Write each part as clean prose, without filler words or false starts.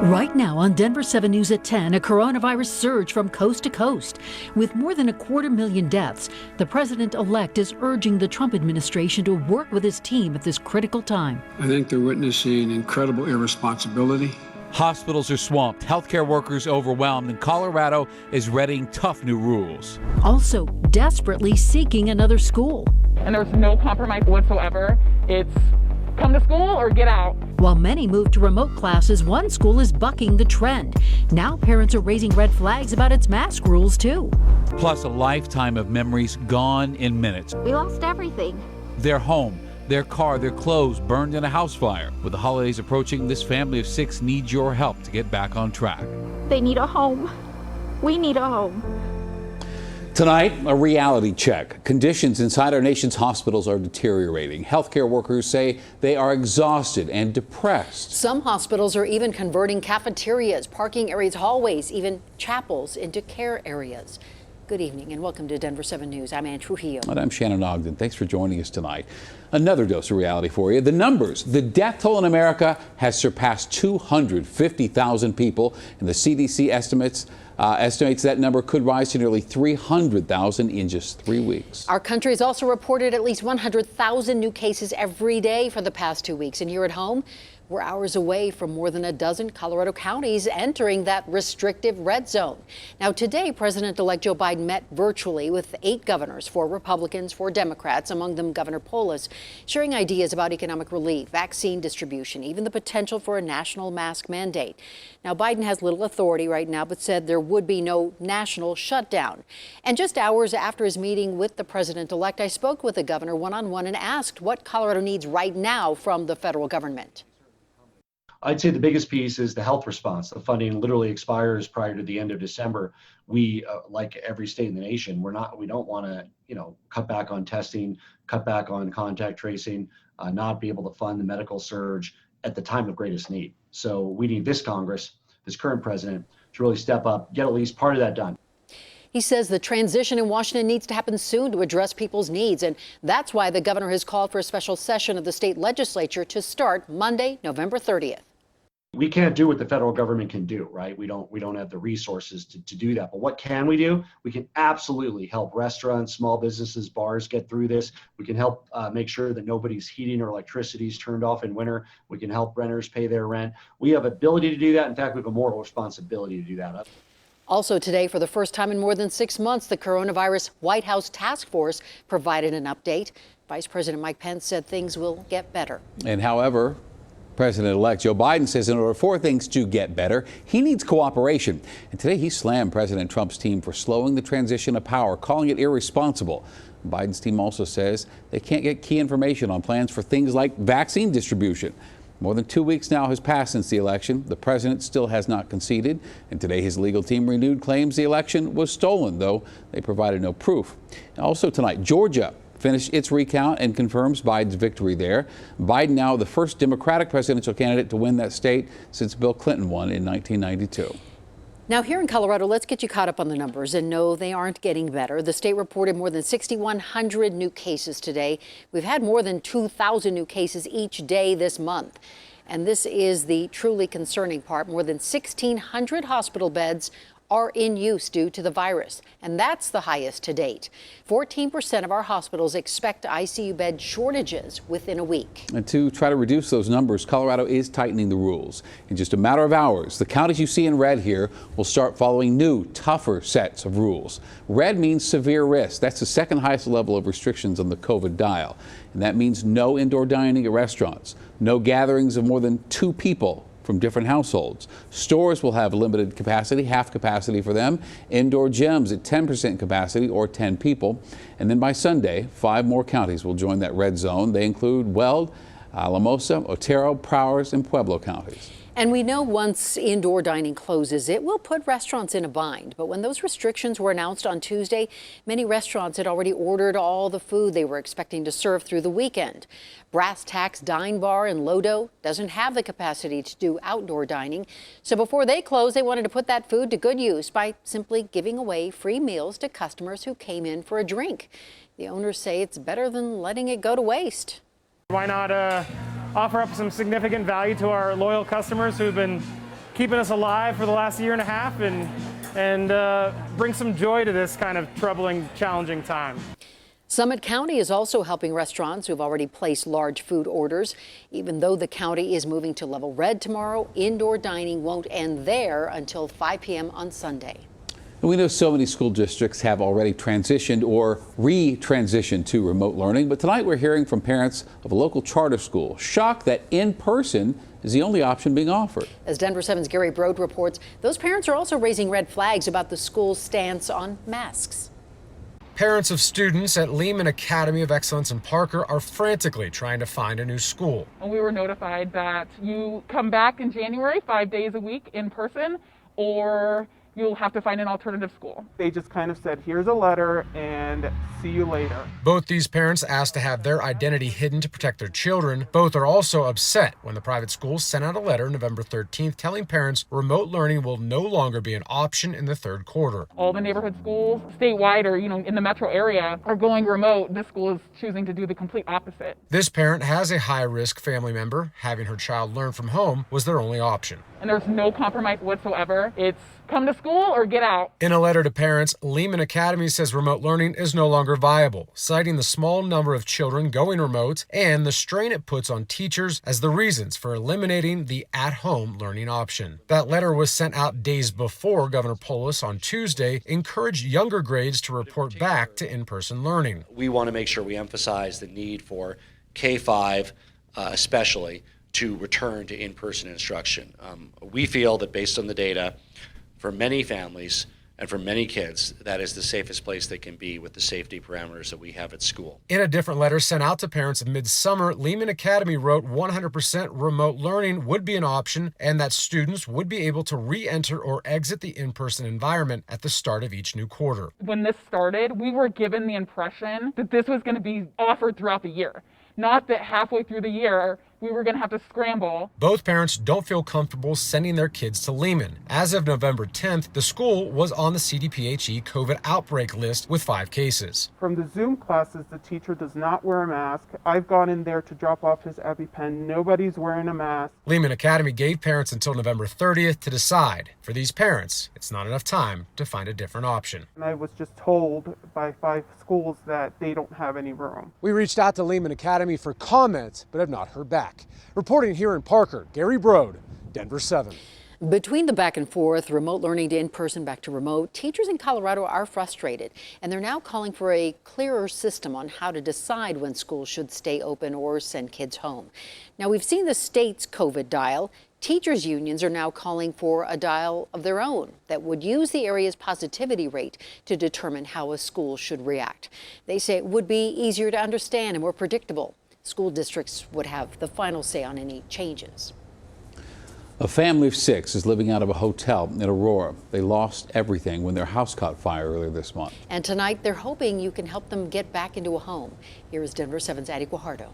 Right now on Denver7 News at 10, a coronavirus surge from coast to coast. With more than 250,000 deaths, the president-elect is urging the Trump administration to work with his team at this critical time. I think they're witnessing incredible irresponsibility. Hospitals are swamped, healthcare workers overwhelmed, and Colorado is readying tough new rules. Also desperately seeking another school. And there's no compromise whatsoever. It's come to school or get out. While many move to remote classes, one school is bucking the trend. Now parents are raising red flags about its mask rules, too. Plus a lifetime of memories gone in minutes. We lost everything. Their home, their car, their clothes burned in a house fire. With the holidays approaching, this family of 6 needs your help to get back on track. They need a home. We need a home. Tonight, a reality check. Conditions inside our nation's hospitals are deteriorating. Healthcare workers say they are exhausted and depressed. Some hospitals are even converting cafeterias, parking areas, hallways, even chapels into care areas. Good evening and welcome to Denver7 News. I'm Ann Trujillo. And I'm Shannon Ogden. Thanks for joining us tonight. Another dose of reality for you. The numbers. The death toll in America has surpassed 250,000 people, and the CDC estimates that number could rise to nearly 300,000 in just 3 weeks. Our country has also reported at least 100,000 new cases every day for the past 2 weeks. And here at home, we're hours away from more than a dozen Colorado counties entering that restrictive red zone. Now, today, President-elect Joe Biden met virtually with 8 governors, 4 Republicans, 4 Democrats, among them Governor Polis, sharing ideas about economic relief, vaccine distribution, even the potential for a national mask mandate. Now, Biden has little authority right now, but said there would be no national shutdown. And just hours after his meeting with the president-elect, I spoke with the governor one-on-one and asked what Colorado needs right now from the federal government. I'd say the biggest piece is the health response. The funding literally expires prior to the end of December. We, like every state in the nation, we don't want to, cut back on testing, cut back on contact tracing, not be able to fund the medical surge at the time of greatest need. So we need this Congress, this current president, to really step up, get at least part of that done. He says the transition in Washington needs to happen soon to address people's needs. And that's why the governor has called for a special session of the state legislature to start Monday, November 30th. We can't do what the federal government can do, right? We don't have the resources to do that. But what can we do? We can absolutely help restaurants, small businesses, bars get through this. We can help make sure that nobody's heating or electricity is turned off in winter. We can help renters pay their rent. We have ability to do that. In fact, we have a moral responsibility to do that. Also today, for the first time in more than 6 months, the coronavirus White House task force provided an update. Vice President Mike Pence said things will get better. And however, President-elect Joe Biden says in order for things to get better, he needs cooperation. And today he slammed President Trump's team for slowing the transition of power, calling it irresponsible. Biden's team also says they can't get key information on plans for things like vaccine distribution. More than 2 weeks now has passed since the election. The president still has not conceded. And today his legal team renewed claims the election was stolen, though they provided no proof. Also tonight, Georgia finished its recount and confirms Biden's victory there. Biden now the first Democratic presidential candidate to win that state since Bill Clinton won in 1992. Now here in Colorado, let's get you caught up on the numbers. And no, they aren't getting better. The state reported more than 6,100 new cases today. We've had more than 2,000 new cases each day this month. And this is the truly concerning part. More than 1,600 hospital beds are in use due to the virus, and that's the highest to date. 14% of our hospitals expect ICU bed shortages within a week. And to try to reduce those numbers, Colorado is tightening the rules. In just a matter of hours, the counties you see in red here will start following new, tougher sets of rules. Red means severe risk. That's the second highest level of restrictions on the COVID dial. And that means no indoor dining at restaurants, no gatherings of more than 2 people from different households. Stores will have limited capacity, half capacity for them. Indoor gyms at 10% capacity or 10 people. And then by Sunday, 5 more counties will join that red zone. They include Weld, Alamosa, Otero, Prowers, and Pueblo counties. And we know once indoor dining closes, it will put restaurants in a bind. But when those restrictions were announced on Tuesday, many restaurants had already ordered all the food they were expecting to serve through the weekend. Brass Tack's Dine Bar in Lodo doesn't have the capacity to do outdoor dining. So before they closed, they wanted to put that food to good use by simply giving away free meals to customers who came in for a drink. The owners say it's better than letting it go to waste. Why not offer up some significant value to our loyal customers who've been keeping us alive for the last year and a half and bring some joy to this kind of troubling, challenging time. Summit County is also helping restaurants who've already placed large food orders. Even though the county is moving to level red tomorrow, indoor dining won't end there until 5 p.m. on Sunday. And we know so many school districts have already transitioned or re-transitioned to remote learning, but tonight we're hearing from parents of a local charter school shocked that in-person is the only option being offered. As Denver7's Gary Brode reports, those parents are also raising red flags about the school's stance on masks. Parents of students at Lehman Academy of Excellence in Parker are frantically trying to find a new school. And we were notified that you come back in January 5 days a week in person, or you'll have to find an alternative school. They just kind of said, here's a letter and see you later. Both these parents asked to have their identity hidden to protect their children. Both are also upset when the private school sent out a letter November 13th telling parents remote learning will no longer be an option in the third quarter. All the neighborhood schools statewide or in the metro area are going remote. This school is choosing to do the complete opposite. This parent has a high-risk family member. Having her child learn from home was their only option. And there's no compromise whatsoever. It's come to school or get out. In a letter to parents, Lehman Academy says remote learning is no longer viable, citing the small number of children going remote and the strain it puts on teachers as the reasons for eliminating the at-home learning option. That letter was sent out days before Governor Polis on Tuesday encouraged younger grades to report back to in-person learning. We want to make sure we emphasize the need for K-5 especially to return to in-person instruction. We feel that based on the data, for many families and for many kids, that is the safest place they can be with the safety parameters that we have at school. In a different letter sent out to parents in midsummer, Lehman Academy wrote 100% remote learning would be an option and that students would be able to re-enter or exit the in-person environment at the start of each new quarter. When this started, we were given the impression that this was going to be offered throughout the year, not that halfway through the year we were going to have to scramble. Both parents don't feel comfortable sending their kids to Lehman. As of November 10th, the school was on the CDPHE COVID outbreak list with 5 cases. From the Zoom classes, the teacher does not wear a mask. I've gone in there to drop off his EpiPen. Nobody's wearing a mask. Lehman Academy gave parents until November 30th to decide. For these parents, it's not enough time to find a different option. And I was just told by 5 schools that they don't have any room. We reached out to Lehman Academy for comments, but have not heard back. Reporting here in Parker, Gary Brode, Denver7. Between the back and forth, remote learning to in-person, back to remote, teachers in Colorado are frustrated, and they're now calling for a clearer system on how to decide when schools should stay open or send kids home. Now, we've seen the state's COVID dial. Teachers' unions are now calling for a dial of their own that would use the area's positivity rate to determine how a school should react. They say it would be easier to understand and more predictable. School districts would have the final say on any changes. A family of 6 is living out of a hotel in Aurora. They lost everything when their house caught fire earlier this month. And tonight, they're hoping you can help them get back into a home. Here is Denver7's Addie Guajardo.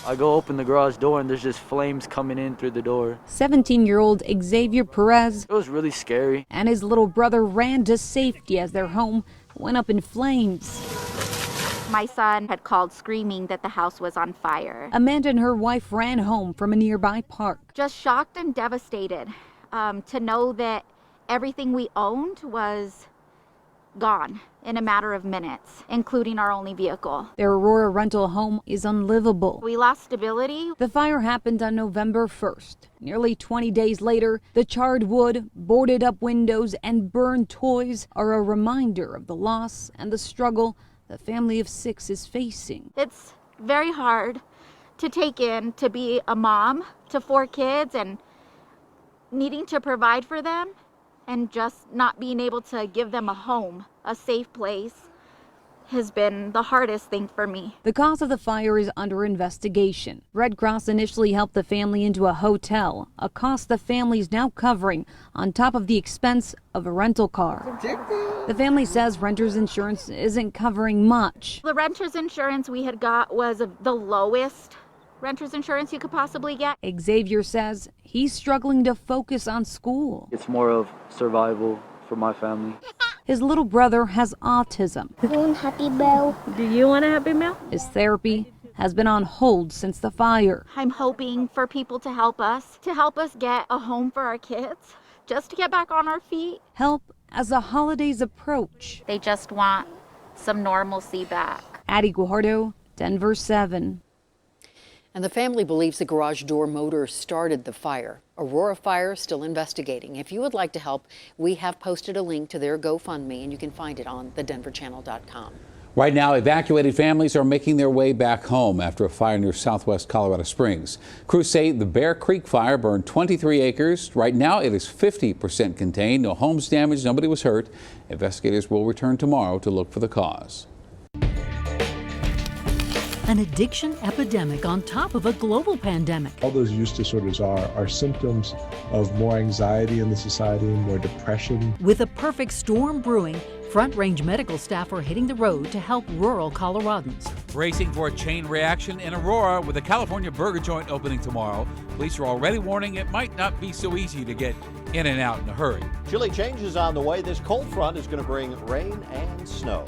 I go open the garage door and there's just flames coming in through the door. 17-year-old Xavier Perez. It was really scary. And his little brother ran to safety as their home went up in flames. My son had called screaming that the house was on fire. Amanda and her wife ran home from a nearby park. Just shocked and devastated to know that everything we owned was gone in a matter of minutes, including our only vehicle. Their Aurora rental home is unlivable. We lost stability. The fire happened on November 1st. Nearly 20 days later, the charred wood, boarded up windows, and burned toys are a reminder of the loss and the struggle the family of 6 is facing. It's very hard to take in, to be a mom to 4 kids and needing to provide for them and just not being able to give them a home, a safe place, has been the hardest thing for me. The cause of the fire is under investigation. Red Cross initially helped the family into a hotel, a cost the family is now covering on top of the expense of a rental car. The family says renter's insurance isn't covering much. The renter's insurance we had got was the lowest renter's insurance you could possibly get. Xavier says he's struggling to focus on school. It's more of survival for my family. His little brother has autism. You want Happy Meal? Do you want a Happy Meal? His therapy has been on hold since the fire. I'm hoping for people to help us get a home for our kids, just to get back on our feet. Help as the holidays approach. They just want some normalcy back. Addie Guajardo, Denver 7. And the family believes the garage door motor started the fire. Aurora Fire still investigating. If you would like to help, we have posted a link to their GoFundMe, and you can find it on thedenverchannel.com. Right now, evacuated families are making their way back home after a fire near southwest Colorado Springs. Crews say the Bear Creek fire burned 23 acres. Right now, it is 50% contained. No homes damaged, nobody was hurt. Investigators will return tomorrow to look for the cause. An addiction epidemic on top of a global pandemic. All those use disorders are symptoms of more anxiety in the society, more depression. With a perfect storm brewing, Front Range medical staff are hitting the road to help rural Coloradans. Bracing for a chain reaction in Aurora with a California burger joint opening tomorrow. Police are already warning it might not be so easy to get in and out in a hurry. Chilly changes on the way. This cold front is going to bring rain and snow.